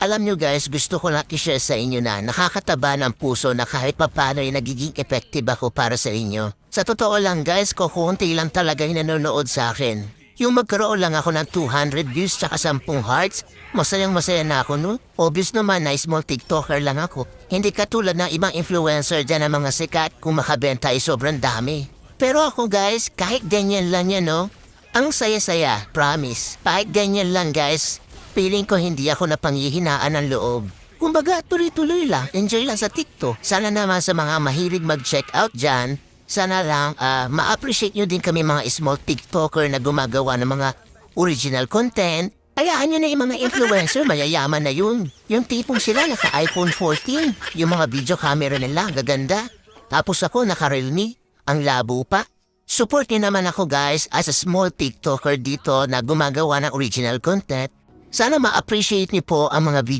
Alam nyo guys, gusto ko lang i-share sa inyo na nakakataba ng puso na kahit papano ay nagiging effective ako para sa inyo. Sa totoo lang guys, kukunti lang talaga yung nanonood sa akin. Yung magkaroon lang ako ng 200 views tsaka 10 hearts, masayang masaya na ako no? Obvious naman na small TikToker lang ako. Hindi katulad ng ibang influencer dyan ng mga sikat kung makabenta ay sobrang dami. Pero ako guys, kahit ganyan lang yan no? Ang saya-saya, promise. Kahit ganyan lang guys, feeling ko hindi ako napanghihinaan ng loob. Kumbaga, tuloy-tuloy lang. Enjoy lang sa TikTok. Sana naman sa mga mahilig mag-check out dyan, sana lang ma-appreciate nyo din kami mga small TikToker na gumagawa ng mga original content. Hayaan nyo na yung mga influencer, mayayaman na yun. Yung tipong sila naka-iPhone 14. Yung mga video camera nila, gaganda. Tapos ako naka-Realme, ang labo pa. Support nyo naman ako guys as a small TikToker dito na gumagawa ng original content. Sana ma-appreciate niyo po ang mga video